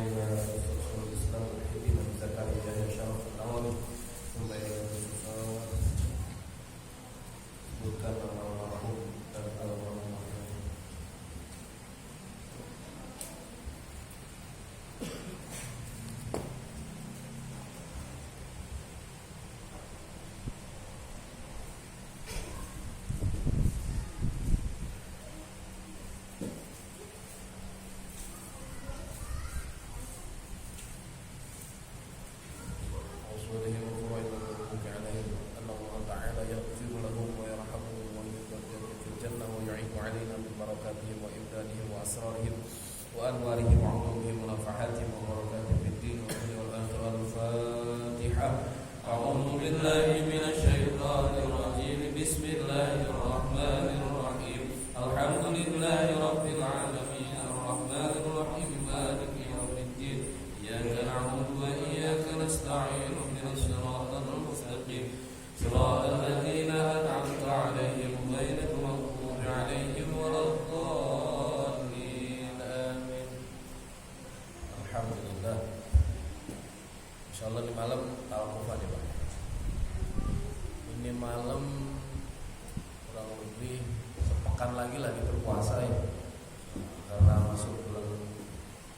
إلى أصول الإسلام والحديث والزكاة إلى شرف الأول ثم إلى الصلاة sebutkan nama-namamu dan alamat-alamatmu. وأنوارهم وعلومهم ونفحاتهم وبركاتهم في الدين والدنيا والآخرة. الفاتحة. أعوذ بالله من الشيطان الرجيم. بسم الله الرحمن الرحيم. الحمد لله رب العالمين الرحمن الرحيم مالك يوم الدين إياك نعبد وإياك نستعين اهدنا الصراط المستقيم صراط الذين أنعمت عليهم غير المغضوب عليهم ولا الضالين. آمين. Alhamdulillah. Insyaallah di malam Al-Qur'an ya Pak. Ini malam kurang lebih sepekan lagi berpuasa ya. Karena masuk bulan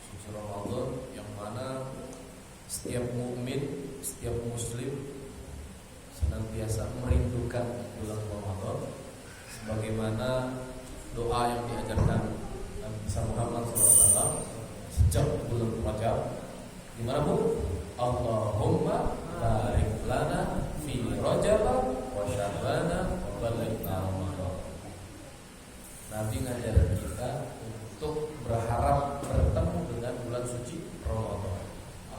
suci Ramadan yang mana setiap mukmin, setiap muslim senantiasa merindukan bulan Ramadan sebagaimana doa yang diajarkan Nabi Muhammad SAW sejak bulan Rajab. Gimana Bu? Allahumma barik lana fi Rajab wa Sya'ban wa balighna Ramadan. Nabi ngajarin kita untuk berharap bertemu dengan bulan suci Ramadan.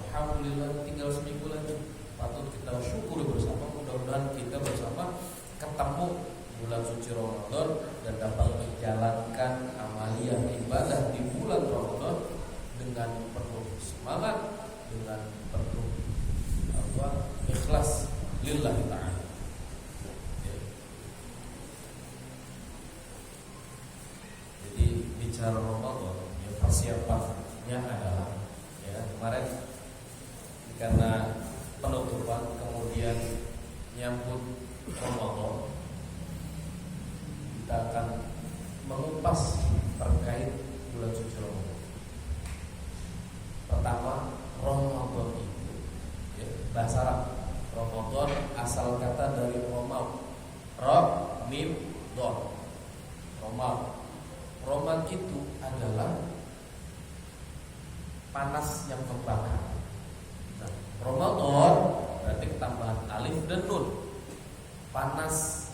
Alhamdulillah tinggal seminggu lagi. Patut kita syukuri bersama. Mudah-mudahan kita bersama ketemu bulan suci Ramadan dan dapat menjalankan amalia ibadah di bulan Ramadan dengan penuh semangat, dengan penuh ikhlas lillahi ta'ala. Jadi bicara Ramadan, ya persiapannya adalah ya kemarin karena penutupan kemudian nyambut Ramadan, kita akan mengupas terkait bulan suci Ramadan. Pertama, Ramadan itu ya, bahasa Arab. Ramadan asal kata dari Romaw. Mim Don. Romaw. Roman itu adalah panas yang membakar. Nah, Ramadan berarti ketambahan alif dan nun. Panas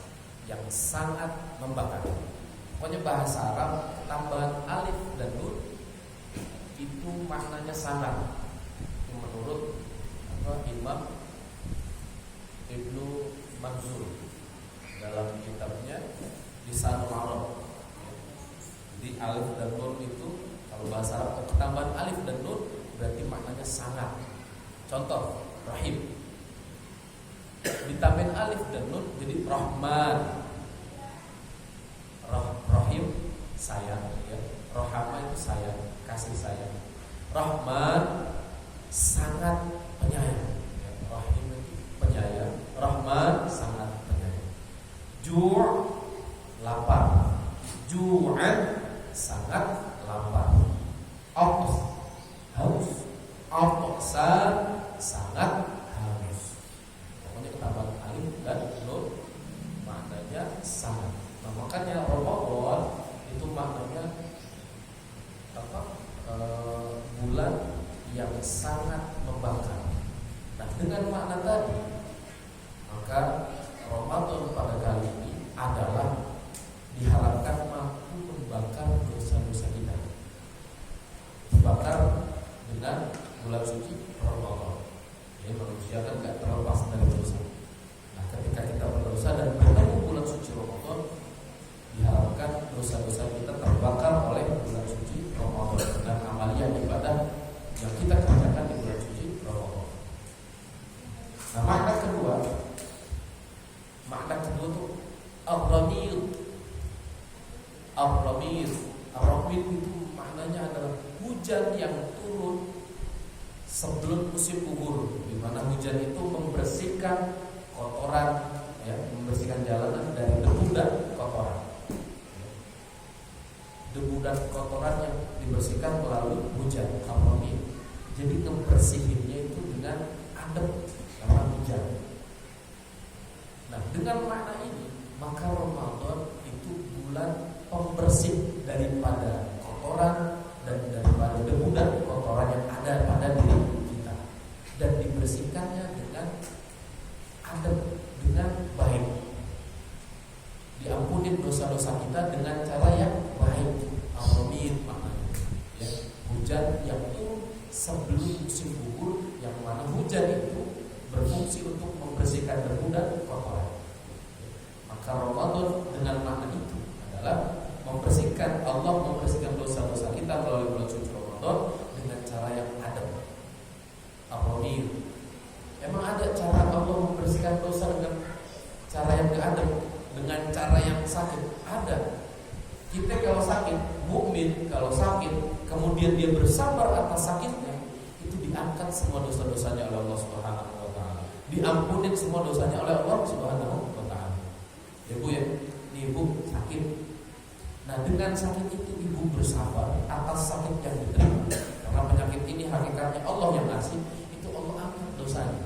yang sangat membakar. Pokoknya bahasa Arab tambahan alif dan nun itu maknanya sangat. Menurut Imam Ibnu Manzur dalam kitabnya Lisanul Arab. Jadi alif dan nun itu kalau bahasa Arab ketambahan alif dan nun berarti maknanya sangat. Contoh Rahim ditambahin alif dan nun jadi Rahman. Rahim sayang ya. Rohama itu sayang, kasih sayang. Rahman sangat penyayang ya. Rahim itu penyayang, Rahman sangat penyayang. Ju' lapar, ju'an sangat lapar. Haus Al-Qasar sangat haus. Pokoknya ketambahan alif dan nun maknanya sangat. Nah, makanya Ramadan itu maknanya bulan yang sangat membakar. Nah, dengan makna tadi, maka Ramadan pada kali ini adalah diharapkan mampu membakar dosa-dosa kita. Dibakar dengan bulan suci Ramadan. Ya, manusia kan gak terlepas dari dosa. Nah, ketika kita berdosa dan bertemu bulan suci Ramadan, diharapkan dosa-dosa kita terbakar oleh bulan suci Ramadan dengan amalia ibadah yang kita kerjakan di bulan suci Ramadan. Nah, makna kedua itu Ar-Ramil. Ar-Ramil itu maknanya adalah hujan yang turun sebelum musim gugur, di mana hujan itu membersihkan kotoran, ya, membersihkan jalanan dari debu dan kotoran. Debu dan kotoran yang dibersihkan melalui hujan Ar-Rahim. Jadi ngebersihinnya itu dengan adem karena hujan. Nah, dengan makna ini maka Ramadan itu bulan pembersih daripada kotoran dan daripada debu dan kotoran yang ada pada diri kita, dan dibersihkannya dengan adem, dengan baik. Diampuni dosa-dosa kita dengan cara yang baik. Amin maknanya, ya, hujan yang turun sebelum musim gugur, yang mana hujan itu berfungsi untuk membersihkan debu dan kotoran. Maka Ramadan dengan makna itu adalah membersihkan, Allah membersihkan dosa-dosa kita melalui bulan suci Ramadan dengan cara yang adem. Amin. Emang ada cara Allah membersihkan dosa dengan cara yang gak adem, dengan cara yang sakit? Ada. Kita kalau sakit, mukmin kalau sakit, kemudian dia bersabar atas sakitnya, itu diangkat semua dosa-dosanya oleh Allah Subhanahu wa taala. Diampuni semua dosanya oleh Allah Subhanahu wa taala. Ya Bu ya, ini Ibu sakit. Nah, dengan sakit itu Ibu bersabar atas sakit yang diterima. Karena penyakit ini hakikatnya Allah yang ngasih, itu Allah angkat dosanya.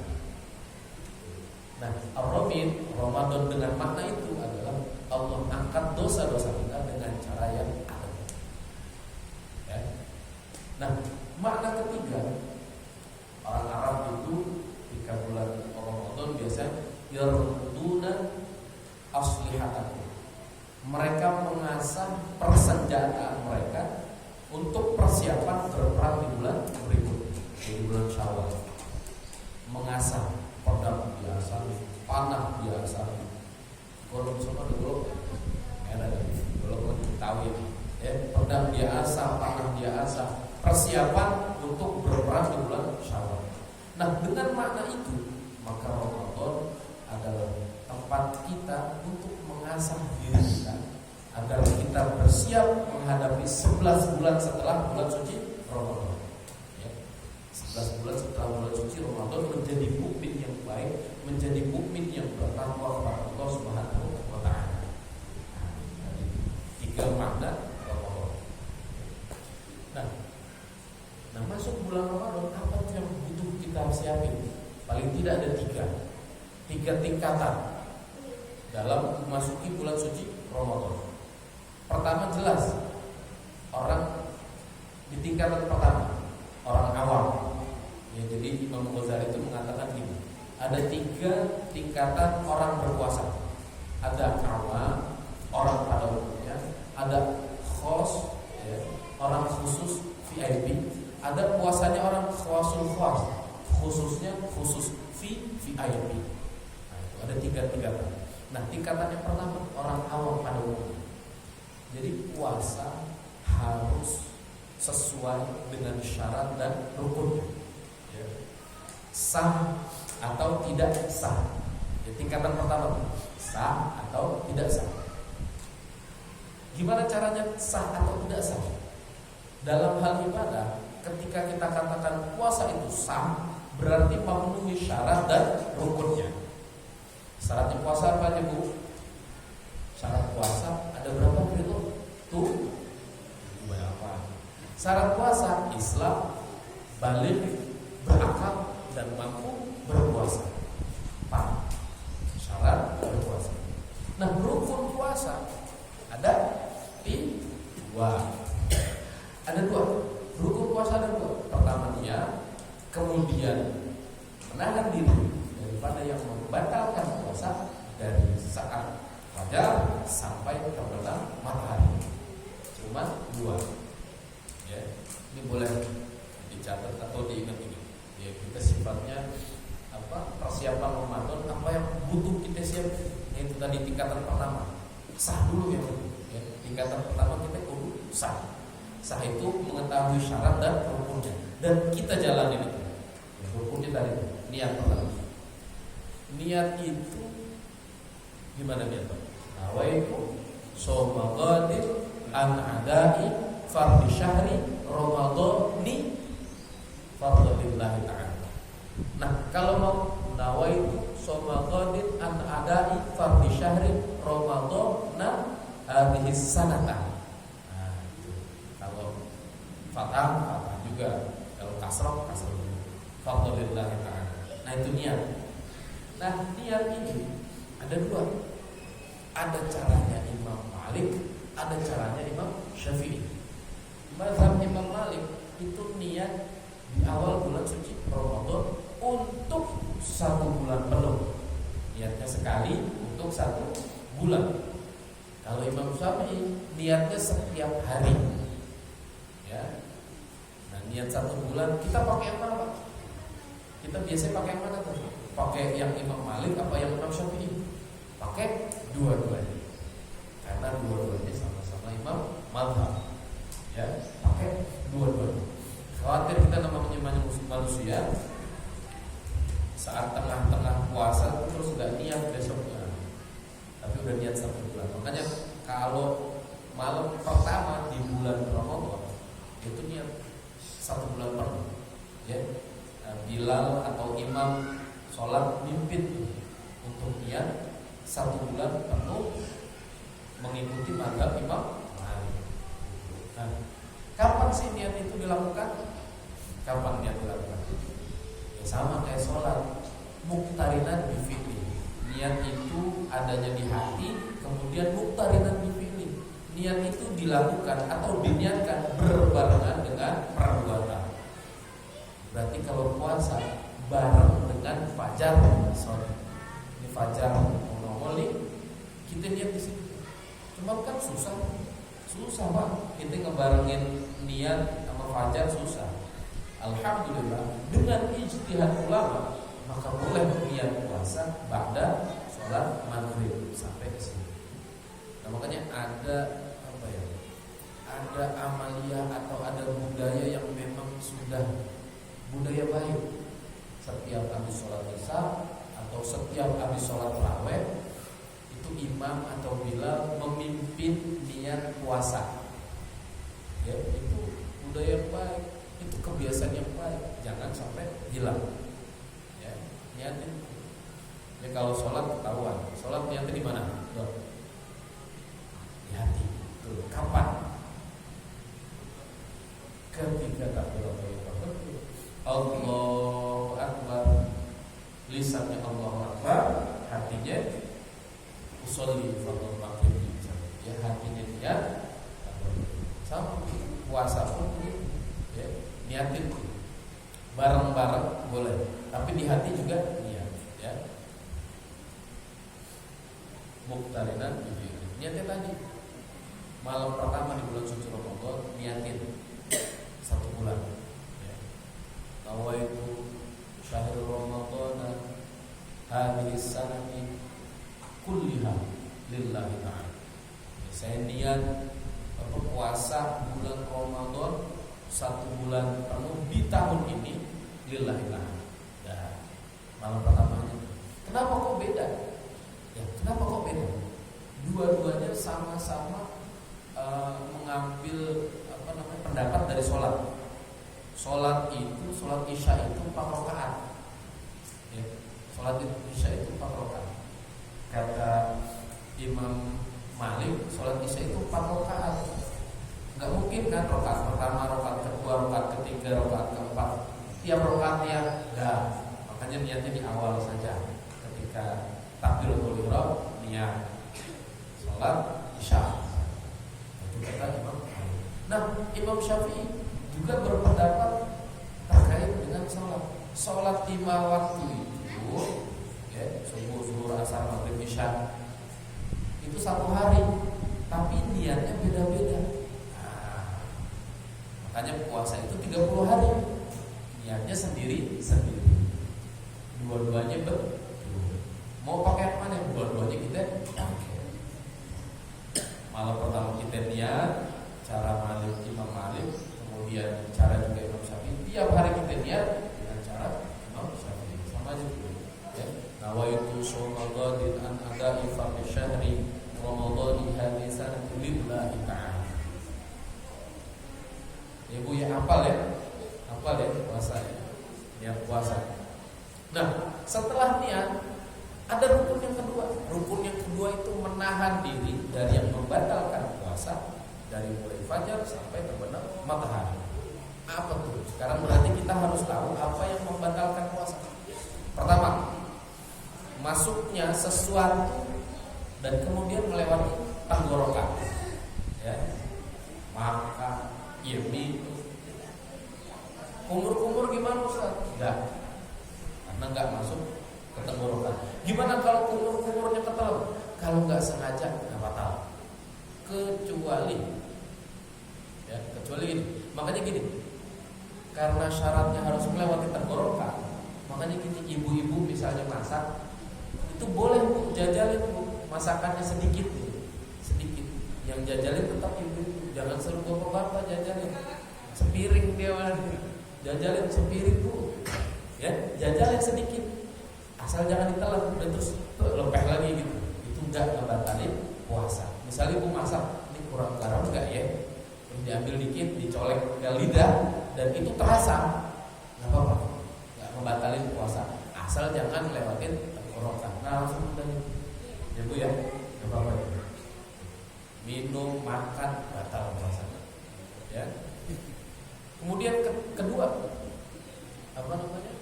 Nah, Ar-Rahim, Ramadan dengan makna itu adalah Allah angkat dosa-dosa kita dengan cara yang adem. Ya. Nah, makna ketiga, orang Arab itu ketika bulan Ramadan biasanya yarduna aslihatakum. Mereka mengasah persenjataan mereka untuk persiapan berperang di bulan berikut, di bulan Syawal. Mengasah pedang biasa, panah biasa. Kalau semua dulu, ada kalau tahu ini, ya, pedang biasa, panah biasa, persiapan untuk berperang di bulan Syawal. Nah, dengan makna itu, maka Ramadan adalah tempat kita untuk mengasah diri kita agar kita bersiap menghadapi 11 bulan setelah bulan suci Ramadan. 11 bulan setelah bulan suci Ramadan menjadi mukmin yang baik, menjadi mukmin yang bertakwa kepada Allah Subhanahu wa taala. Tiga makna Ramadan. Nah, masuk bulan Ramadan, apa yang butuh kita siapin? Paling tidak ada tiga tingkatan dalam memasuki bulan suci Ramadan. Pertama, jelas orang di tingkatan pertama, orang awam. Ya, jadi Imam Ghazali itu mengatakan gini, ada 3 tingkatan orang berpuasa. Ada awam, orang pada umumnya, ada khos, ya, orang khusus VIP, ada puasanya orang khawasul khas, khususnya khusus VIP. Nah, itu ada 3 tingkatan. Nah, tingkatan yang pertama orang awam pada umumnya. Jadi puasa harus sesuai dengan syarat dan rukunnya, ya. Sah atau tidak sah. Ya, tingkatan pertama, sah atau tidak sah. Gimana caranya sah atau tidak sah? Dalam hal ibadah, ketika kita katakan puasa itu sah, berarti memenuhi syarat dan rukunnya. Syaratnya puasa apa aja, Bu? Syarat puasa ada berapa, Bro? Tuh berapa? Syarat puasa Islam, balik, berakal, dan mampu berpuasa. 4 syarat berpuasa. Nah, rukun puasa ada 2. Ada 2. Rukun puasa ada 2. Pertama dia, kemudian menahan diri daripada yang membatalkan puasa dari saat fajar sampai terbenam matahari. Cuma 2. Ya, ini boleh dicatat atau diingat ini. Ya, kita sifatnya persiapan Ramadan, apa yang butuh kita siap. Itu tadi tingkatan pertama, sah dulu ya. Tingkatan pertama kita kudu sah. Sah itu mengetahui syarat dan rukunnya, dan kita jalani itu. Rukunnya tadi niat pertama. Niat itu gimana niat? Nawaitu shauma ghadin an adai fardhi syahri ramadhani fadlillahi ta'ala. Nah, kalau mau nawaitu shoma ghadin an adai fardhi syahri ramadhana hadhihi sanata. Nah, itu. Kalau fathah juga, kalau kasrah juga. Fadlillahi ta'ala. Nah, itu niat. Nah, niat ini ada dua. Ada caranya Imam Malik, ada caranya Imam Syafi'i. Mazhab Imam Malik itu niat di awal bulan suci Ramadan untuk 1 bulan penuh. Niatnya sekali untuk 1 bulan. Kalau Imam Syafi'i niatnya setiap hari. Ya. Nah, niat 1 bulan kita pakai yang mana, Pak? Kita biasanya pakai yang mana tuh? Pakai yang Imam Malik apa yang Imam Syafi'i? Pakai dua-duanya. Karena dua-duanya sama-sama Imam Mazhab. Ya, pakai dua-duanya. Khawatir kita namanya manusia saat tengah-tengah puasa terus udah niat besoknya, tapi udah niat 1 bulan. Makanya kalau malam pertama di bulan Ramadan itu niat 1 bulan penuh. Ya, Bilal atau imam sholat mimpin untuk niat 1 bulan penuh mengikuti mazhab Imam Malik. Nah, kapan sih niat itu dilakukan? Kapan niat dilakukan? Ya sama kayak sholat, muqtarinan bi fi'li. Niat itu adanya di hati, kemudian muqtarinan bi fi'li. Niat itu dilakukan atau diniatkan berbarengan dengan perbuatan. Berarti kalau puasa bareng dengan fajar, sorry, ini fajar monopoli, kita niat di situ. Cuma kan susah Pak, kita ngebarengin niat sama fajar susah. Alhamdulillah dengan ijtihad ulama maka boleh niat puasa ba'da sholat maghrib sampai ke sini. Nah, makanya ada apa ya? Ada amalia atau ada budaya yang memang sudah budaya baik. Setiap habis sholat isya atau setiap habis sholat tarawih itu imam atau bilal memimpin niat puasa. Ya, itu budaya yang baik, itu kebiasaan yang baik, jangan sampai hilang. Ya, niatin. Ya kalau sholat ketahuan, sholat niatnya di mana? Tuh. Di hati. Tuh. Kapan? Ketika takbiratul ihram. Allahu Akbar, lisannya Allahu Akbar, hatinya usolli fardhu maghrib. Ya, hatinya niat sama puasa pun ya, niatin bareng-bareng boleh, tapi di hati juga niat ya. Muqtarinan niatnya tadi malam pertama di bulan suci Ramadan niatin 1 bulan ya. Nawaitu syahrul Ramadan hadhihi sanati kulliha lillahi ta'ala. Saya niat puasa bulan Ramadan 1 bulan penuh di tahun ini lillahi ta'ala. Ya, malam pertamanya. Kenapa kok beda? Ya, kenapa kok beda? Dua-duanya sama-sama mengambil pendapat dari sholat. Sholat isya itu 4 rakaat. Ya, sholat isya itu 4 rakaat. Kata Imam Malik, sholat isya itu 4 rakaat. Gak mungkin kan rakaat pertama, rakaat kedua, rakaat ketiga, rakaat keempat. Tiap rakaatnya dah. Makanya niatnya di awal saja. Ketika takbiratul ihram niat sholat isya. Itu kata Imam Malik. Nah, Imam Syafi'i juga berpendapat terkait dengan sholat 5 waktu itu, ya, subuh, zuhur, asar, maghrib, isya. Itu 1 hari, tapi niatnya beda-beda. Nah, makanya puasa itu 30 hari, niatnya sendiri-sendiri. Dua-duanya betul. Mau pakai mana? Dua-duanya kita pakai. Malam pertama kita niat, cara Imam Malik, kemudian cara juga Imam Syafi'i. Tiap hari kita niat dengan cara Imam Syafi'i. Sama aja gitu. Ya. Nawaitu shoma ghadin an adai fardhi syahri Ramadhani hadhihi sanati lillahi ta'ala. Ibu ya hafal ya. Hafal ya. puasa ya. Niat puasa. Nah, setelah niat ada rukun yang kedua. Rukun yang kedua itu menahan diri dari yang membatalkan puasa dari mulai fajar sampai terbenam matahari. Apa tuh? Sekarang berarti kita harus tahu apa yang membatalkan puasa. Pertama, masuknya sesuatu dan kemudian melewati tenggorokan, ya, makan, minum. Kumur-kumur gimana Ustaz? Enggak, karena enggak masuk ke tenggorokan. Gimana kalau kumur-kumurnya ketelan? Kalau enggak sengaja enggak batal. Kecuali ini. Makanya gini, karena syaratnya harus melewati tenggorokan, makanya gini, ibu-ibu misalnya masak, itu boleh Bu jajalin Bu, masakannya sedikit. Yang jajalin tetap ibu-ibu, jangan suruh bapak-bapak jajalin. Sepiring dia jajalin sepiring Bu. Ya, jajalin sedikit. Asal jangan ditelan, terus lepeh lagi gitu. Itu enggak ngebatalin puasa. Misalnya ibu masak, ini kurang garam enggak ya? Terus diambil dikit, dicolek ke lidah dan itu terasa, enggak apa-apa. Enggak ngebatalin puasa. Asal jangan lewatin tenggorokan. Nah, langsung udah ya Bu ya. Enggak apa-apa ya. Minum, makan batal puasa. Ya. Kemudian kedua, apa namanya?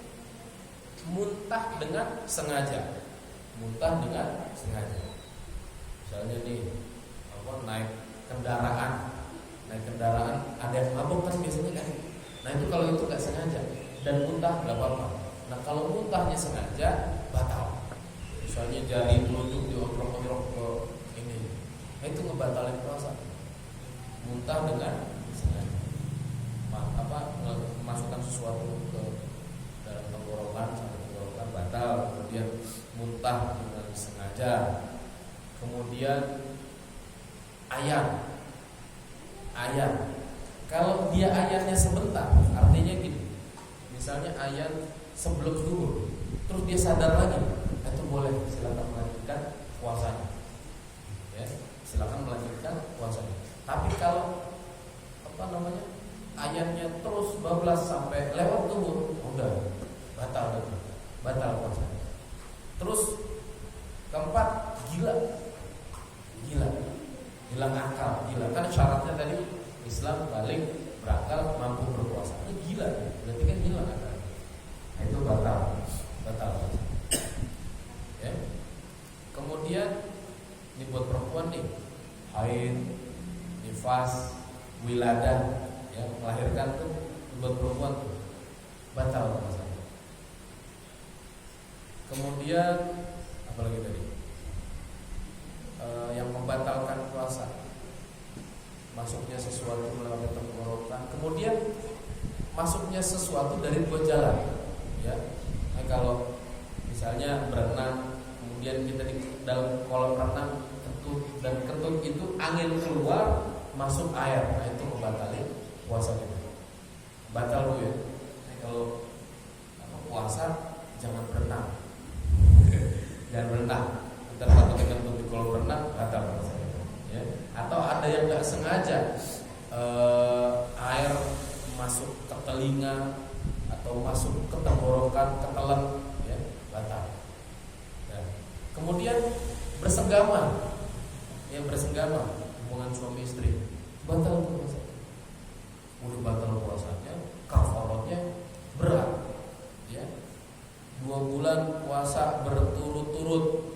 Muntah dengan sengaja. Muntah dengan sengaja. Misalnya nih, naik kendaraan ada yang mabuk kan biasanya kan. Nah itu kalau itu nggak sengaja dan muntah nggak apa-apa. Nah kalau muntahnya sengaja batal. Misalnya jari telunjuk diotrok-otrok ke ini, nah itu ngebatalin puasa. Muntah dengan sengaja. Memasukkan sesuatu ke dalam tenggorokan sampai tenggorokan batal. Kemudian muntah dengan sengaja. Kemudian ayam. Kalau dia ayamnya sebentar, artinya gini. Misalnya ayam sebelum zuhur, terus dia sadar lagi, itu boleh, silakan melanjutkan puasanya. Ya, silakan melanjutkan puasanya. Tapi kalau ayamnya terus bablas sampai lewat zuhur, udah batal puasanya. Terus keempat, hilang akal, kan syaratnya tadi Islam balik, berakal, mampu berpuasa. Ini gila, berarti kan hilang akal. Nah, itu batal. Ya. Kemudian ini buat perempuan nih, haid, nifas, wiladah, ya, melahirkan tuh buat perempuan tuh batal puasanya. Kemudian apa lagi tadi? Yang membatalkan puasa, masuknya sesuatu melalui tenggorokan, kemudian masuknya sesuatu dari dua jalan, ya. Nah, kalau misalnya berenang, kemudian kita di dalam kolam renang ketut itu angin keluar masuk air, nah itu membatalkan puasa kita. Batal Bu ya. Nah, kalau puasa jangan berenang. Jangan berenang. Ntar waktu kita di kolam renang batal puasanya, ya. Atau ada yang nggak sengaja air masuk ke telinga atau masuk ke tenggorokan, ketelan, ya, batal. Ya. Kemudian bersenggama, hubungan suami istri, batal puasanya. Udah batal puasanya, kafaratnya berat, ya. 2 bulan puasa berturut-turut.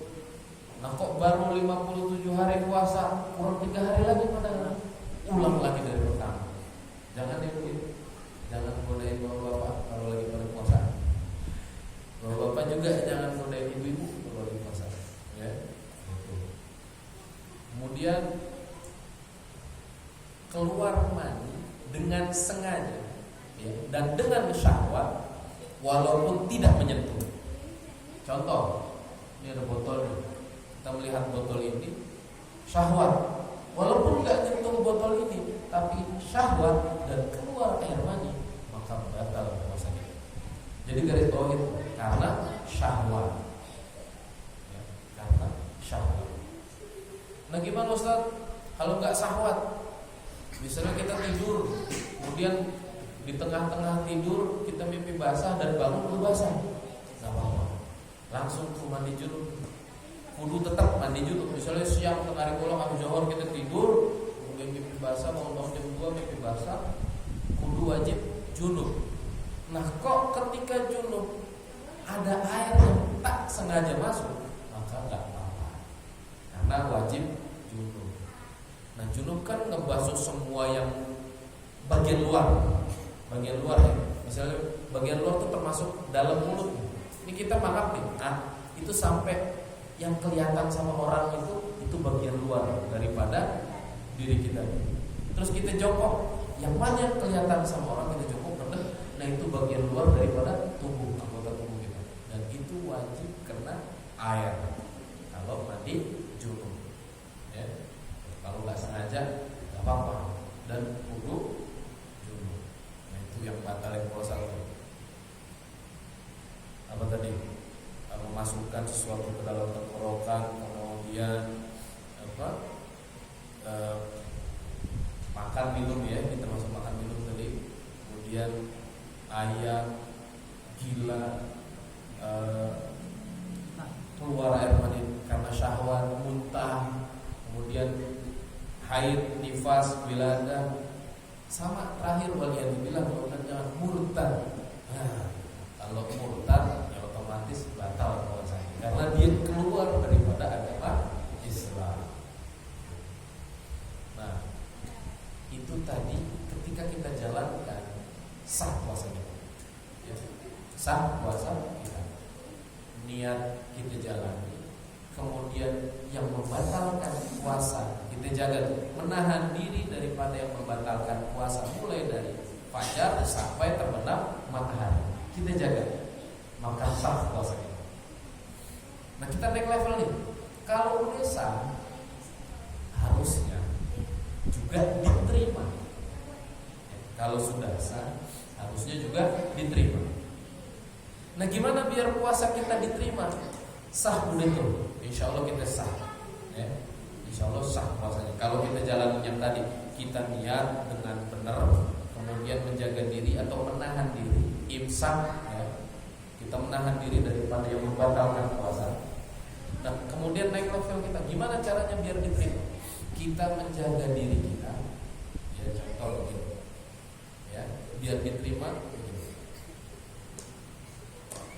Nah kok baru 57 hari puasa, kurang 3 hari lagi padahal. Ulang lagi dari pertama. Jangan jangan godain bapak-bapak kalau lagi pada puasa. Bapak-bapak juga jangan godain ibu-ibu kalau lagi puasa, ya. Kemudian keluar mani dengan sengaja, ya, dan dengan syahwat walaupun tidak menyentuh. Contoh, ini ada botol nih. Kita melihat botol ini, syahwat, walaupun nggak nyentuh botol ini, tapi syahwat dan keluar air mani, maka batal puasa kita. Jadi garis bawah itu karena syahwat, ya, karena syahwat. Nah gimana Ustaz? Kalau nggak syahwat, misalnya kita tidur, kemudian Di tengah-tengah tidur kita mimpi basah dan bangun udah basah, nggak apa-apa. Langsung tuh mandi junub. Kudu tetap mandi junub. Misalnya siang tengah hari bolong habis zuhur kita tidur, kemudian mimpi basah, bangun jam 2 mimpi basah, kudu wajib junub. Nah kok ketika junub ada air yang tak sengaja masuk, maka nggak apa-apa, karena wajib junub. Nah junub kan ngebasuh semua yang bagian luar ya. Misalnya bagian luar itu termasuk dalam mulut. Ini kita makan nih, nah itu sampai yang kelihatan sama orang itu bagian luar daripada diri kita. Terus kita jongkok, yang mana yang kelihatan sama orang kita jongkok bener, nah itu bagian luar daripada tubuh, anggota tubuh kita. Dan itu wajib kena air kalau mandi junub. Ya. Kalau nggak sengaja nggak apa-apa dan kudu junub. Nah itu yang batalin puasa itu. Apa tadi? Memasukkan sesuatu ke dalam tenggorokan, kemudian makan minum ya, ini termasuk makan minum tadi. Kemudian ayam, gila, keluar air mani karena syahwat, muntah, kemudian haid, nifas, wilada, sama terakhir bagian dibilang jangan murtad. Nah, kalau murtad ya otomatis batal puasanya karena dia keluar daripada agama Islam. Nah, itu tadi ketika kita jalankan sah puasa kita. Ya, sah puasa kita. Niat kita jalani. Kemudian yang membatalkan puasa kita jaga, menahan diri daripada yang membatalkan puasa mulai dari fajar sampai terbenam matahari. Kita jaga, maka sah puasa kita. Nah kita naik level nih. Kalau udah sah, harusnya juga diterima. Kalau sudah sah, harusnya juga diterima. Nah gimana biar puasa kita diterima? Sah udah tuh, insya Allah kita sah. Ya, insya Allah sah puasanya. Kalau kita jalan yang tadi, kita niat dengan benar, kemudian menjaga diri atau menahan diri, imsak. Ya, kita menahan diri daripada yang membatalkan puasa. Nah kemudian naik level kita. Gimana caranya biar diterima? Kita menjaga diri kita. Ya contoh begini. Ya, biar diterima begini.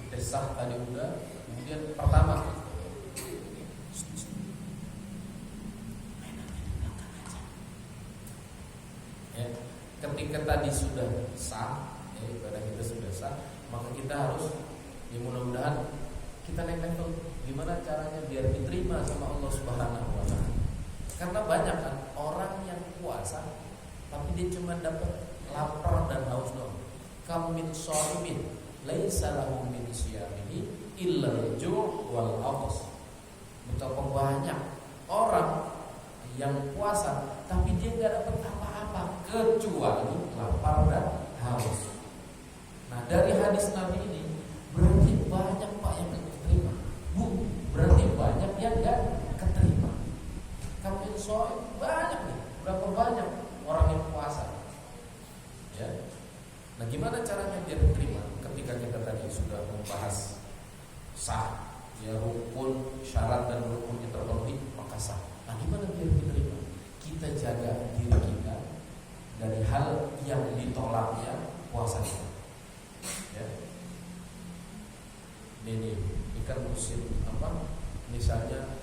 Kita sah tadi udah. Kemudian pertama, ya, ketika tadi sudah sah, ya, ibadah kita sudah sah, maka kita harus, ya mudah-mudahan kita naik level. Gimana caranya biar diterima sama Allah Subhanahu wa Ta'ala? Karena banyak kan orang yang puasa, tapi dia cuma dapat lapar dan haus doang. Kam min shaimin laisa lahu min siyamihi illa al-ju' wal 'athas. Betapa banyak orang yang puasa tapi dia enggak dapat apa-apa kecuali lapar dan haus. Nah, dari hadis Nabi ini berarti banyak Pak yang enggak keterima. Bu, berarti banyak yang enggak keterima. Kamil soal banyak nih. Berapa banyak orang yang puasa? Ya. Nah, gimana caranya biar diterima? Ketika kita tadi sudah membahas sah, ya rukun, syarat dan rukunnya terpenuhi, maka sah. Nah, gimana biar diterima? Kita jaga diri kita dari hal yang ditolaknya puasa kita. Ya. Ini kan musim apa? Misalnya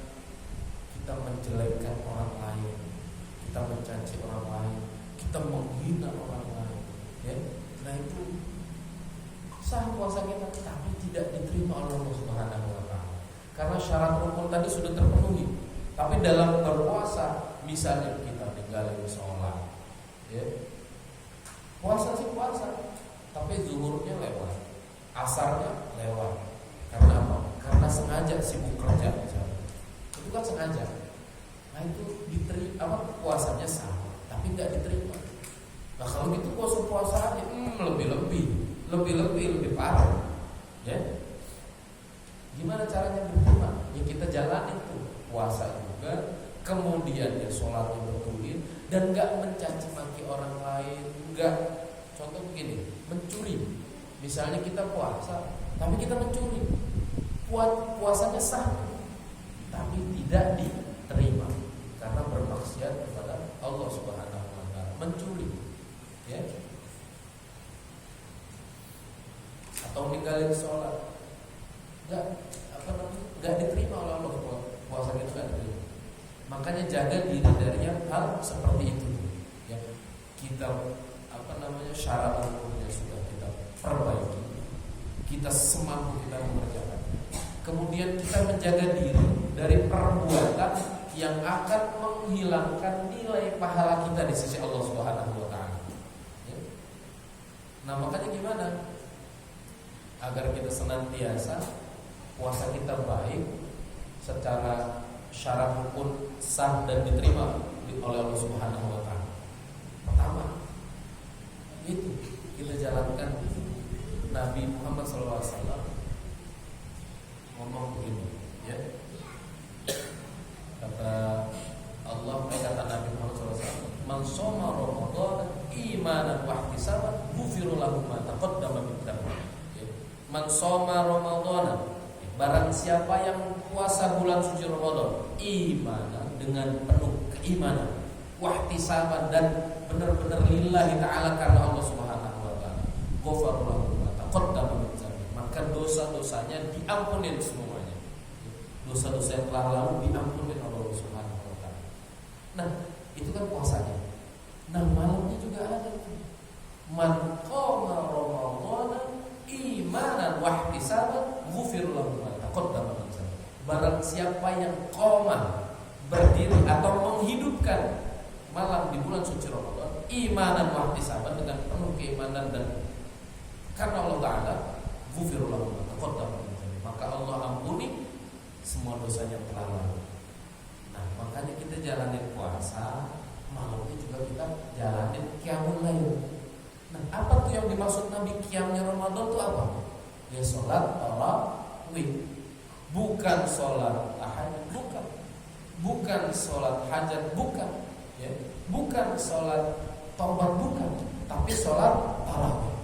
kita menjelekkan orang lain, kita mencaci orang lain, kita menghina orang lain, ya. Nah itu sah puasa kita, tapi tidak diterima oleh Allah Subhanahu wa Ta'ala. Karena syarat rukun tadi sudah terpenuhi. Tapi dalam berpuasa, misalnya kita tinggalin sholat, ya. Puasa sih puasa, tapi zuhurnya lewat, asarnya lewat. Karena apa? Karena sengaja sibuk kerja. Itu kan sengaja. Nah itu diterima, apa puasanya sah, tapi nggak diterima. Nah kalau gitu puasa-puasanya lebih parah, ya. Gimana caranya diterima? Ya kita jalani tuh puasa juga, kemudian ya sholatnya bertulis dan nggak mencaci maki orang lain, nggak contoh begini, mencuri. Misalnya kita puasa, tapi kita mencuri. Puasanya sah, tapi tidak diterima karena bermaksiat kepada Allah Subhanahu wa taala, mencuri. Ya. Atau ninggalin sholat. Enggak diterima oleh Allah, puasa kita enggak diterima. Makanya jaga diri dari hal seperti itu. Ya. Kita syarat hukumnya sudah kita perbaiki, kita semampu kita mengerjakan. Kemudian kita menjaga diri dari perbuatan yang akan menghilangkan nilai pahala kita di sisi Allah Subhanahu wa taala. Ya. Nah, makanya gimana? Agar kita senantiasa puasa kita baik secara syarat hukum sah dan diterima oleh Allah Subhanahu wa taala. Pertama, itu kita jalankan Nabi Muhammad SAW ngomong begini, ya. Kata Allah, kata Nabi Muhammad SAW, "Man shoma Ramadan imanan wa ihtisaban, ghufira lahu ma taqaddama min dhanbi." Man shoma Ramadan, barang siapa yang puasa bulan suci Ramadan imanan, dengan penuh keimanan, wahtisaban, dan benar-benar lillahi ta'ala, karena Allah Subhanahu wa ta'ala, ghafara lahu ma taqaddama min dhanbi, maka dosa-dosanya diampunin semuanya. Dosa-dosa yang telah lalu diampunin oleh Allah Subhanahu wa ta'ala. Nah, itu kan puasanya. Nah, malamnya juga ada. Man qama Ramadan imanan wa ihtisaban, ghufira lahu ma taqaddama min dhanbi. Barang siapa yang qama, berdiri atau menghidupkan malam di bulan suci Ramadan imanan wa ihtisaban, dengan penuh keimanan dan karena Allah Ta'ala, ghufira lahu ma taqaddama min dhanbi, maka Allah ampuni semua dosanya yang telah lalu. Nah, makanya kita jalanin puasa, malamnya juga kita jalanin qiyamul lail. Nah, apa tuh yang dimaksud Nabi qiyamnya Ramadan itu apa? Ya sholat tarawih, bukan sholat tahajud, bukan sholat hajat, bukan, ya, bukan sholat taubat, bukan, tapi sholat tarawih.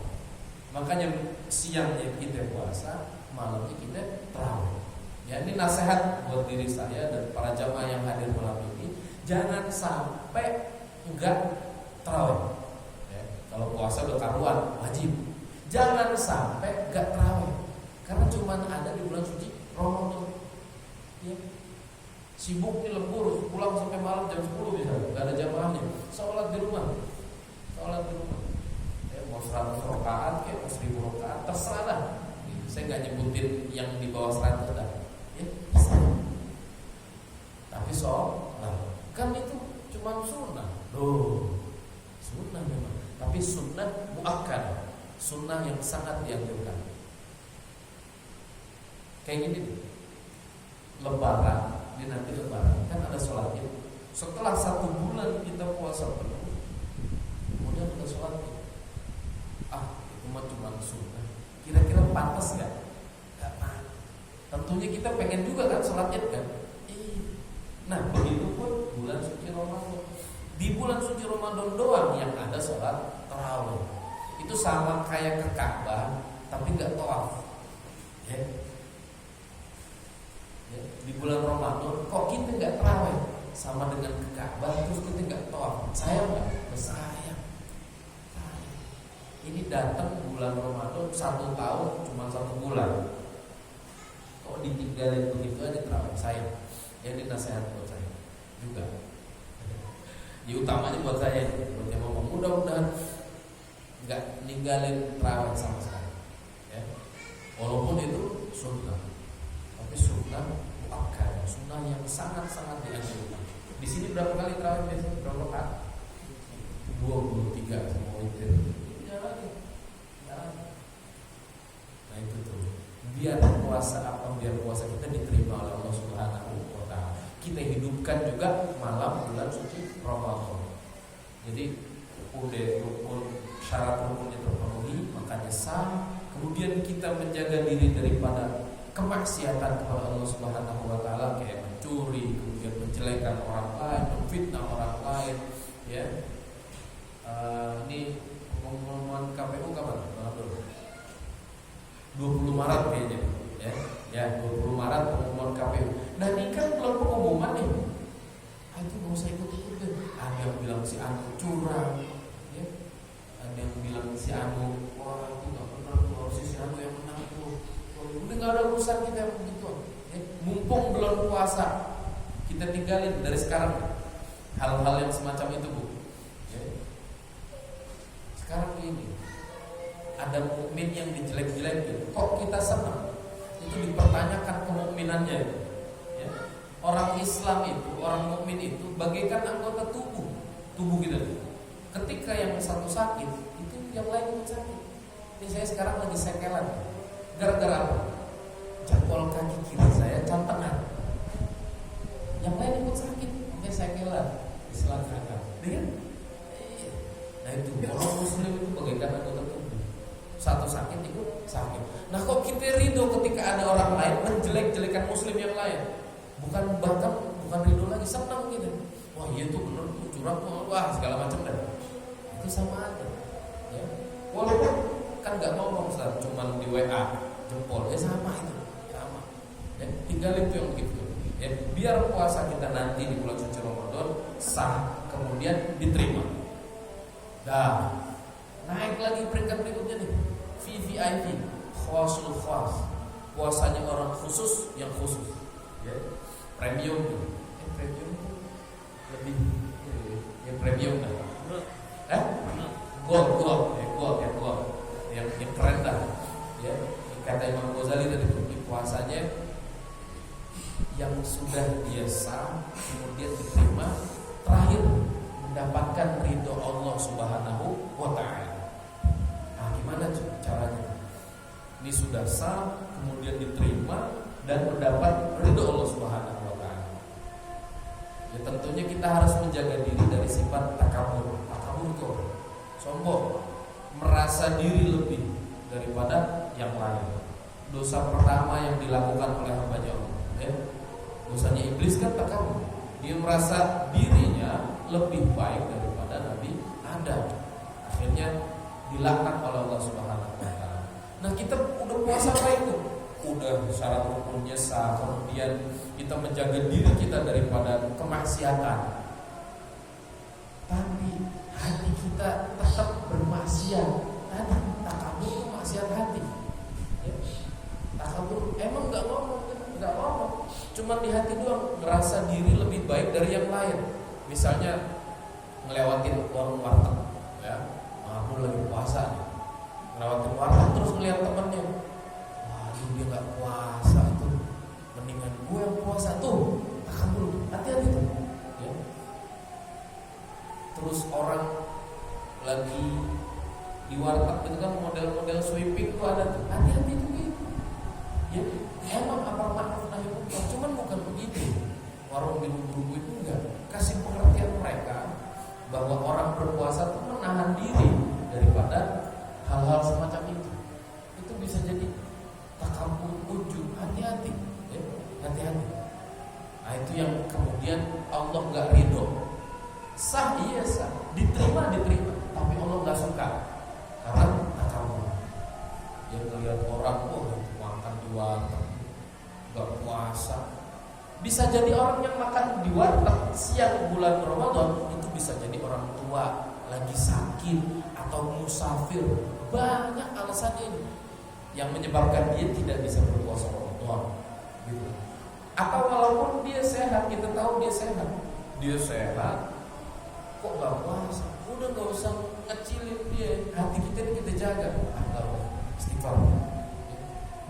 Makanya siangnya kita puasa, malamnya kita tarawih. Ya, ini nasihat buat diri saya dan para jamaah yang hadir malam ini, jangan sampai enggak tarawih. Kalau puasa udah karuan, wajib. Jangan sampai gak terawih, karena cuma ada di bulan suci Ramadan. Ya. Sibuk nih lembur, pulang sampai malam jam 10 misalnya, gak ada jamaahnya. Sholat di rumah. Ya, mau 100 rakaat, kayak mau 1000 rakaat, terserah lah. Saya gak nyebutin yang di bawah 100 dah. Ya, bisa. Tapi sholat kan itu cuma sunnah. Sunnah memang, tapi sunnah muakkad, sunnah yang sangat dianjurkan. Kayak gini nih, Lebaran, di nanti Lebaran kan ada sholat Id. Setelah 1 bulan kita puasa penuh, kemudian ada sholat Id. Itu mah cuma sunnah. Kira-kira pantas nggak? Nggak pantas. Tentunya kita pengen juga kan sholat Id kan? Nah, begitu pun bulan suci Ramadan. Di bulan suci Ramadan doang yang ada sholat tarawih. Itu sama kayak ke Ka'bah, tapi nggak tawaf. Ya. Di bulan Ramadan kok kita nggak tarawih, sama dengan ke Ka'bah, terus kita nggak tawaf. Sayang nggak? Sayang. Ini datang bulan Ramadan 1 tahun cuma 1 bulan. Kok ditinggalin begitu aja tarawih? Sayang. Ini nasihat buat saya juga. Ya, utamanya buat saya, buat yang mau, mudah-mudahan nggak ninggalin tarawih sama sekali. Ya. Walaupun itu sunnah, tapi sunnah muakkad, sunnah yang sangat-sangat dianjurkan. Di sini berapa kali tarawih biasanya? Berapa rakaat? 23 semua witir. Jalan. Nah itu tuh. Biar puasa kita diterima oleh Allah Subhanahu wa taala. Kita hidupkan juga malam bulan suci Ramadan. Jadi syarat rukunnya terpenuhi, makanya sah. Kemudian kita menjaga diri daripada kemaksiatan kepada Allah Subhanahu wa taala, kayak mencuri, kemudian menjelekan orang lain, memfitnah orang lain, ya. Ini pengumuman curang, ya. Ada yang bilang si Anu, wah itu nggak benar tuh, harusnya si Anu yang menang tuh. Udah nggak ada urusan kita yang begitu. Ya. Mumpung belum puasa, kita tinggalin dari sekarang hal-hal yang semacam itu, Bu. Ya. Sekarang ini ada mukmin yang dijelek-jelekin, kok kita senang? Itu dipertanyakan kemukminannya. Ya. Orang Islam itu, orang mukmin itu bagaikan anggota tubuh kita. Ketika yang satu sakit, itu yang lain ikut sakit. Ini saya sekarang lagi sekelan. Gara-gara apa? Jempol kaki kiri saya cantengan. Yang lain ikut sakit, makanya sekelan. Diselangkangan. Nah itu orang Muslim itu bagaikan anggota tubuh. Satu sakit ikut sakit. Nah kok kita ridho ketika ada orang lain menjelek-jelekan Muslim yang lain? Bukan ridho lagi, senang gitu. Wah iya tuh bener tuh curang tuh, wah segala macam dah. Itu sama aja. Ya. Walaupun kan nggak ngomong Ustaz, cuman di WA jempol, sama itu, sama. Ya, tinggalin tuh yang begitu. Ya, biar puasa kita nanti di bulan suci Ramadan sah, kemudian diterima. Dah, naik lagi peringkat berikutnya nih, VVIP, khawasul khas, puasanya orang khusus yang khusus. Ya, premium tuh, premium tuh lebih, ya premium dah. Gold, yang keren dah. Ya, kata Imam Ghazali tadi puasanya yang sudah biasa kemudian diterima, terakhir mendapatkan ridho Allah Subhanahu wa Ta'ala. Nah, gimana caranya? Ini sudah sah, kemudian diterima dan mendapat ridho Allah Subhanahu wa Ta'ala. Ya tentunya kita harus menjaga diri dari sifat takabur. Takabur itu sombong, merasa diri lebih daripada yang lain. Dosa pertama yang dilakukan oleh hamba-Nya Allah, ya. Dosanya iblis kan takabur. Dia merasa dirinya lebih baik daripada Nabi Adam. Akhirnya dilaknat oleh Allah Subhanahu wa Ta'ala. Nah, kita udah puasa baik tuh. Udah syarat rukunnya sah, kemudian kita menjaga diri kita daripada kemaksiatan. Tapi hati kita tetap bermaksiat. Tadi takabur itu maksiat hati. Ya. Takabur emang nggak ngomong. Cuma di hati doang, ngerasa diri lebih baik dari yang lain. Misalnya ngelewatin warung warteg, ya, aku lagi puasa nih. Ngelewatin warteg terus ngeliat temennya, waduh dia nggak puasa tuh, mendingan gue yang puasa tuh. Takabur, hati-hati tuh. Ya. Terus orang lagi di warteg itu kan model-model sweeping tuh ada tuh, hati-hati tuh gitu. Ya, emang apa maaf nahi munkar, cuman bukan begitu. Warung biru-biru itu enggak kasih pengertian mereka bahwa orang berpuasa itu menahan diri daripada hal-hal semacam itu. Itu bisa jadi takabur, ujub, hati-hati, ya, hati-hati. Nah itu yang kemudian Allah nggak ridho. Sah iya sah, diterima, tapi Allah nggak suka karena takabur. Dia melihat orang makan di warteg, nggak puasa. Bisa jadi orang yang makan di warteg siang bulan Ramadan itu bisa jadi orang tua, lagi sakit atau musafir. Banyak alasannya ini yang menyebabkan dia tidak bisa berpuasa Ramadan. Gitu. Atau walaupun dia sehat, kita tahu dia sehat, kok nggak puasa? Udah nggak usah ngecilin dia. Hati kita ini kita jaga. Istighfar.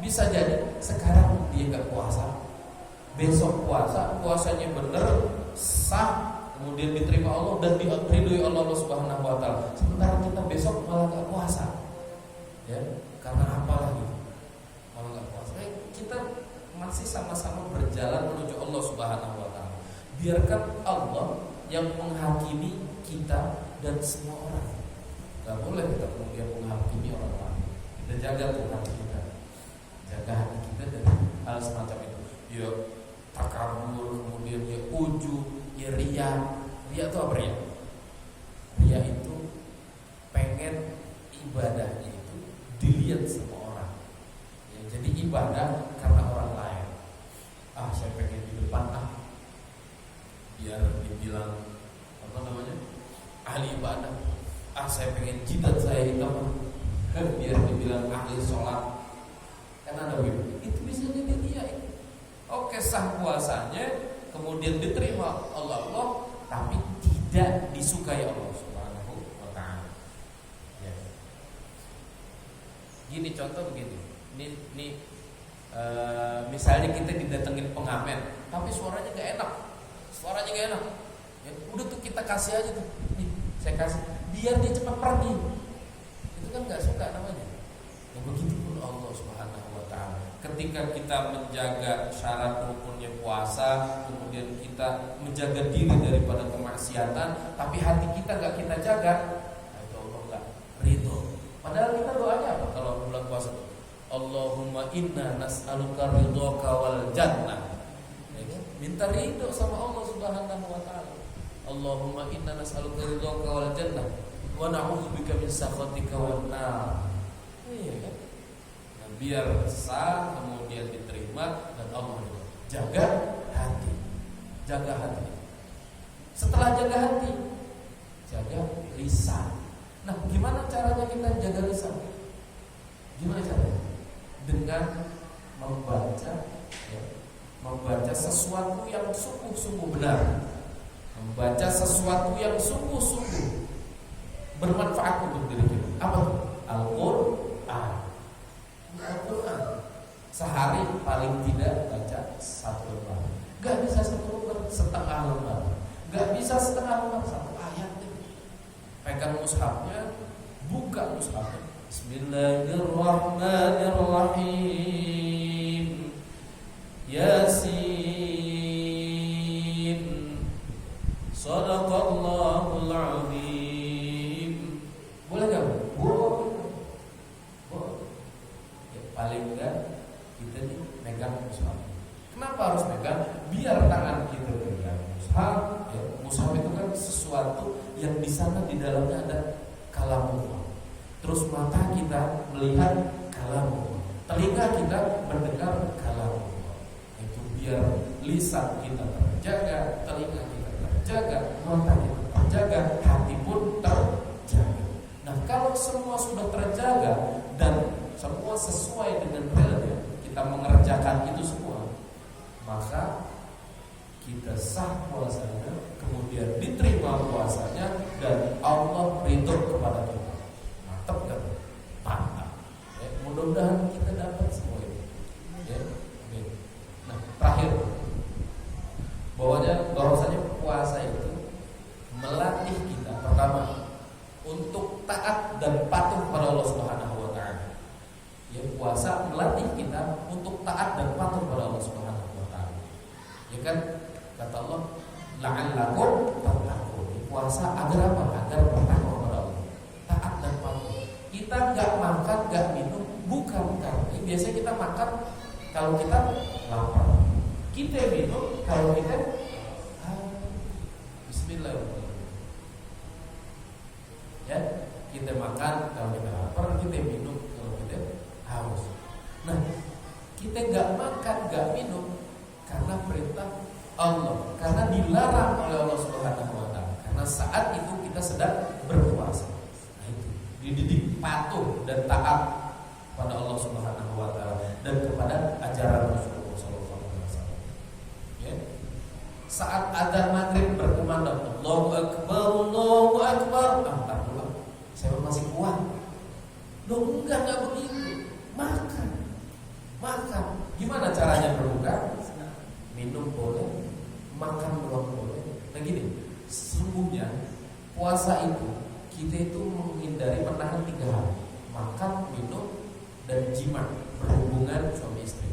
Bisa jadi sekarang dia nggak puasa, besok puasanya bener, sah, kemudian diterima Allah dan diridhoi Allah Subhanahu wa Ta'ala. Sementara kita besok malah nggak puasa, ya, karena apalah gitu, malah nggak puasa. Kita masih sama-sama berjalan menuju Allah Subhanahu wa Ta'ala. Biarkan Allah yang menghakimi kita dan semua orang. Gak boleh kita kemudian menghakimi orang lain. Kita jaga tuh hati kita, jaga hati kita dari hal semacam itu. Ya takabur, kemudian ya ujub, ya ria. Ria itu apa ria? Ria itu pengen ibadahnya itu dilihat sama orang. Ya, jadi ibadah karena orang lain. Saya pengen di depan biar dibilang apa namanya? ahli ibadah. Saya pengen jidat saya hitam biar dibilang ahli sholat. Kan ada begitu. Itu bisa jadi dia. Oke, sah puasanya, kemudian diterima Allah, tapi tidak disukai Allah Subhanahu wa ta'ala. Ya. Gini contoh begini. Ini misalnya kita didatengin pengamen, tapi suaranya nggak enak. Ya, udah tuh kita kasih aja tuh. Nih, saya kasih biar dia cepat pergi. Itu kan nggak suka namanya. Ya begitu pun Allah Subhanahu wa ta'ala. Ketika kita menjaga syarat rukunnya puasa, kemudian kita menjaga diri daripada kemaksiatan, tapi hati kita nggak kita jaga, nah itu Allah nggak ridho. Padahal kita doanya apa kalau bulan puasa? Allahumma inna nas'aluka ridhoka wal jannah. Ya, minta ridho sama Allah Subhanahu wa ta'ala. Allahumma inna nas'aluka ridhoka wal jannah wa na'udzubika min sakhatika wan nar. Iya kan? Nah, biar sah, kemudian diterima, dan Allah jaga hati. Setelah jaga hati, jaga lisan. Nah, gimana caranya kita jaga lisan? Gimana caranya? Dengan membaca sesuatu yang sungguh-sungguh benar, membaca sesuatu yang sungguh-sungguh bermanfaat untuk diri kita. Apa? Al-Quran. Sehari paling tidak baca 1 lembar. Gak bisa 1 lembar, setengah lembar. Gak bisa setengah lembar, 1 ayat. Pegang mushafnya, buka mushafnya. Bismillahirrahmanirrahim. Yasin. Shadaqallahul azim. Boleh gak? Boleh. Ya, paling enggak kita nih megang mushaf. Kenapa harus megang? Biar tangan kita pegang mushaf. Ya, mushaf itu kan sesuatu yang di sana di dalamnya ada kalamullah. Terus mata kita melihat kalamullah, telinga kita mendengar kalamullah. Itu biar lisan kita terjaga, telinga kita terjaga, mata kita terjaga, hati pun terjaga. Nah, kalau semua sudah terjaga dan semua sesuai dengan realnya, kita mengerjakan itu semua, maka kita sah puasanya, kemudian diterima puasanya, dan Allah ridho kepada kita. Mantap kan? Mantap. Ya, mudah-mudahan kita dapat semua ini. Ya. Nah, terakhir, bahwasanya puasa itu melatih kita pertama untuk taat dan patuh pada Allah Subhanahu wa ta'ala. Ya, puasa melatih kita untuk taat dan patuh pada Allah Subhanahu wa ta'ala. Ya kan? Kata Allah, la'allakum tattaqun. Puasa agar apa? Agar bertakwa kepada Allah. Taat dan patuh. Kita enggak makan, enggak minum bukan karena biasanya kita makan kalau kita lapar. Kita minum kalau kita bismillahirrahmanirrahim. Ya, kita makan kalau kita lapar, kita minum kalau kita haus. Nah, kita enggak makan, enggak minum karena perintah Allah, karena dilarang oleh Allah Subhanahu wa ta'ala. Karena saat itu kita sedang berpuasa. Nah, itu dididik patuh dan taat pada Allah Subhanahu wa ta'ala dan kepada ajaran Rasulullah SAW. Ya. Saat adzan maghrib berkumandang, Allahu Akbar, Allahu Akbar. Entar dulu, saya masih kuat. Loh, enggak begitu. Makan. Gimana caranya berbuka? Minum boleh, makan doang boleh. Nah gini, sesungguhnya puasa itu kita itu menghindari menahan 3 hal: makan, minum, dan jima, berhubungan suami istri.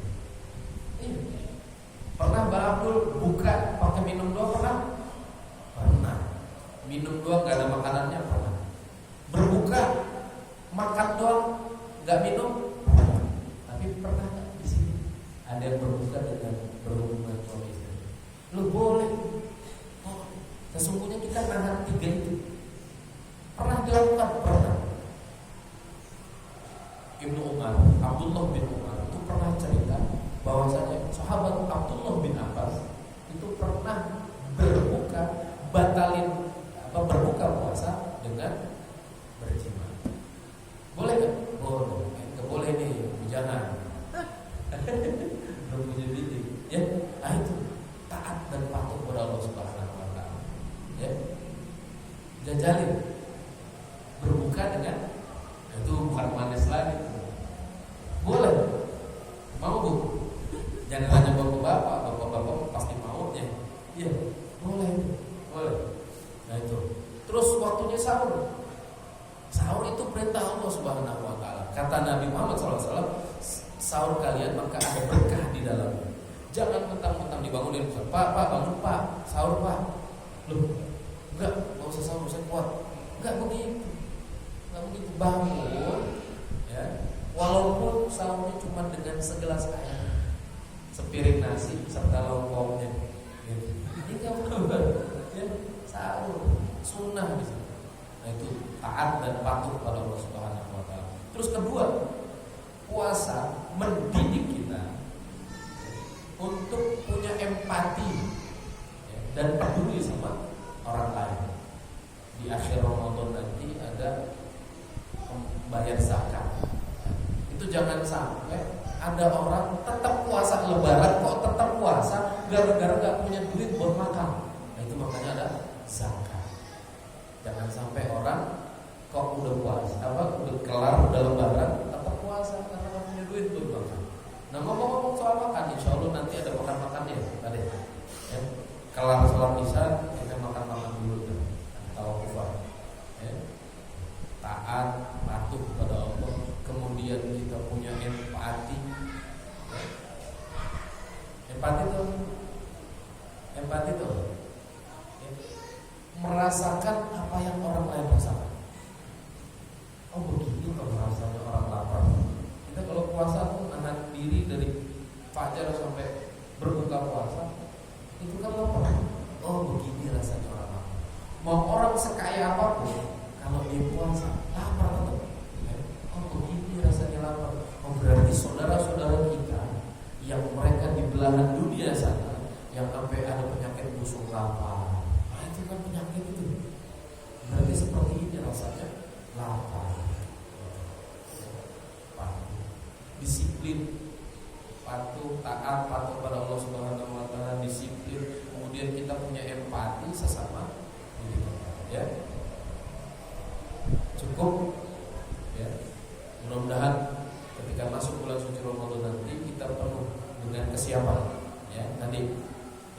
Pernah Mbak Abdul buka pakai minum doang? Pernah. Minum doang gak ada makanannya? Pernah. Berbuka makan doang gak minum? Pernah. Tapi pernah gak di sini ada yang berbuka dengan berhubungan suami istri? Lu boleh. Sesungguhnya kita nahan 3 itu. Pernah dilakukan? Pernah. Ibnu Umar, Abdullah bin Umar itu pernah cerita bahwasanya sahabat Abdullah bin Abbas itu pernah berbuka puasa dengan berjima. Boleh nggak? Boleh. Nggak boleh nih, jangan. Belum punya bini, ya. Itu taat dan patuh kepada Allah Subhanahu Wa Taala. Ya, jajalin berbuka dengan itu bukan manis lagi. Boleh, mau bu? Jangan hanya bapak-bapak pasti mau ya. Iya, boleh. Nah itu. Terus waktunya sahur. Sahur itu perintah Allah Subhanahu Wa Taala. Kata Nabi Muhammad SAW, sahur kalian maka ada berkah di dalamnya. Jangan mentang-mentang dibangunin, Pak bangun Pak, sahur Pak. Loh, enggak usah sahur, saya kuat. Enggak begitu, bangun. Ya, walaupun sahurnya cuma dengan segelas air, sepiring nasi serta lauknya. Gitu. Ini enggak ya, sahur sunnah di situ. Nah itu taat dan patuh pada Allah Subhanahu Wa Taala. Terus kedua, puasa mendidik kita untuk punya empati dan peduli sama orang lain. Di akhir Ramadan nanti ada bayar zakat. Itu jangan sampai ada orang tetap puasa Lebaran kok tetap puasa gara-gara gak punya duit buat makan. Nah itu makanya ada zakat. Jangan sampai orang kok udah puasa, udah kelar, udah Lebaran tetap puasa karena gak punya duit buat makan. Nah ngomong-ngomong soal makan, insya Allah nanti ada makan-makannya, ada ya. Kelar sholat isya kita makan dulu tuh, tawakufah, ya. Taat, patuh pada Allah, kemudian kita punya empati, ya. Empati tuh, ya. Merasakan apa yang orang lain rasakan. Oh begini kalau rasanya orang lapar. Kita kalau puasa tuh nahan diri dari fajar sampai berbuka puasa, itu kan lapar. Oh begini rasanya orang lapar. Mau orang sekaya apapun, kalau dia puasa lapar tetap. Oh begini rasanya lapar. Oh berarti saudara-saudara kita yang mereka di belahan dunia sana, yang sampai ada penyakit busuk lapar, itu kan penyakit itu. Berarti seperti ini rasanya lapar. Disiplin, patuh, taat, patuh pada Allah Subhanahu Wa Taala, disiplin. Kemudian kita punya empati sesama diri kita, ya. Cukup, ya. Mudah-mudahan ketika masuk bulan suci Ramadan nanti kita penuh dengan kesiapan, ya. Tadi,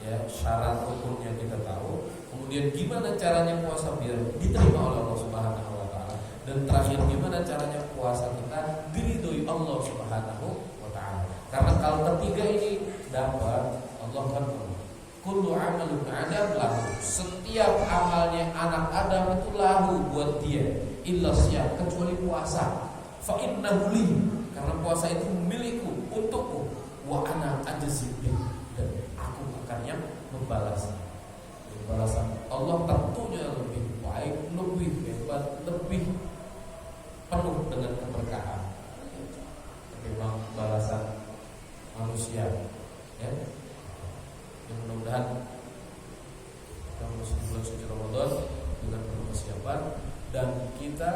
ya, syarat rukunnya kita tahu. Kemudian gimana caranya puasa biar diterima oleh Allah Subhanahu Wa Taala. Dan terakhir gimana caranya puasa kita diridhoi Allah Subhanahu Wa Taala. Karena kalau ketiga ini dapat, Allah kan kullu amalun adam lahu. Setiap amalnya anak Adam itu lahu buat dia, illa siyam, kecuali puasa. Fa innahu li, karena puasa itu milikku, untukku. Wa ana ajzi bih, dan aku akan yang membalasnya. Balasan Allah tentunya lebih baik, lebih hebat, lebih penuh dengan keberkahan ketimbang balasan manusia, ya. Yang mudah-mudahan kita masuk bulan suci Ramadan dengan penuh kesiapan dan kita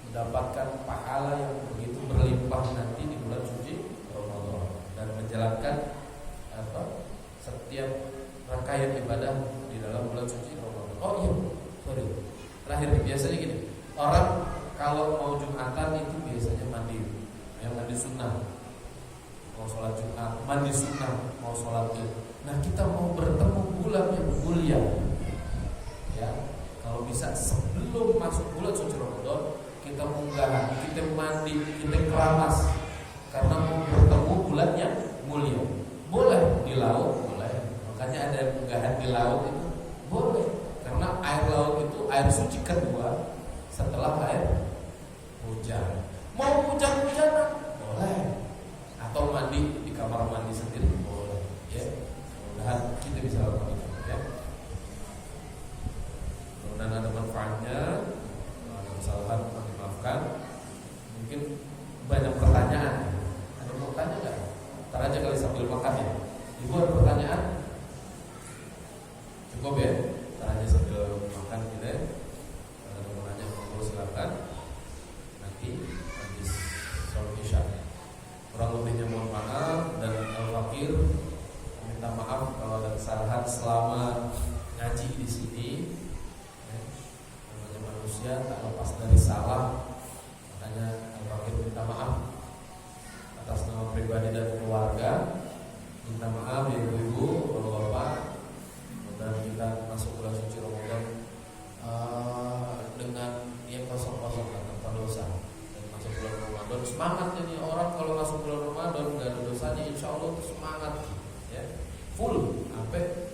mendapatkan pahala yang begitu berlimpah nanti di bulan suci Ramadan dan menjalankan setiap rangkaian ibadah di dalam bulan suci Ramadan. Oh iya, sorry. Terakhir biasanya gini, orang kalau mau Jumatan itu biasanya mandi, yang mandi sunnah. Mau sholat Jumat, mandi sunnah, mau sholat Id. Nah kita mau bertemu bulan yang mulia, ya. Kalau bisa sebelum masuk bulan suci Ramadan kita munggah, kita mandi, kita keramas, karena mau bertemu bulan yang mulia. Boleh di laut, boleh. Makanya ada munggahan di laut itu boleh, karena air laut itu air suci kedua setelah air hujan. Mau hujan-hujanan boleh, atau mandi di kamar mandi sendiri boleh, ya. Mudah-mudahan kita bisa lakukan itu, ya. Mudah-mudahan ada manfaatnya. Ada kesalahan mohon dimaafkan. Mungkin banyak pertanyaan. Ada mau tanya nggak? Ntar aja kali sambil makan, ya. Ibu ada pertanyaan? Cukup ya? Ntar aja sambil makan kita. Ada mau nanya? bacakan nanti habis sholat isya. Kurang lebihnya mohon maaf, dan Al-Fakir minta maaf kalau ada kesalahan selama ngaji di sini. Namanya manusia tak lepas dari salah, makanya Al-Fakir minta maaf atas nama pribadi dan keluarga. Minta maaf ya ibu-ibu, bapak-bapak. Dan kita masuk bulan suci Ramadan dengan yang kosong-kosong tanpa dosa. Dan masuk bulan Ramadan semangat. Jadi orang kalau masuk bulan Ramadan nggak ada dosanya, insya Allah semangat ya, full sampai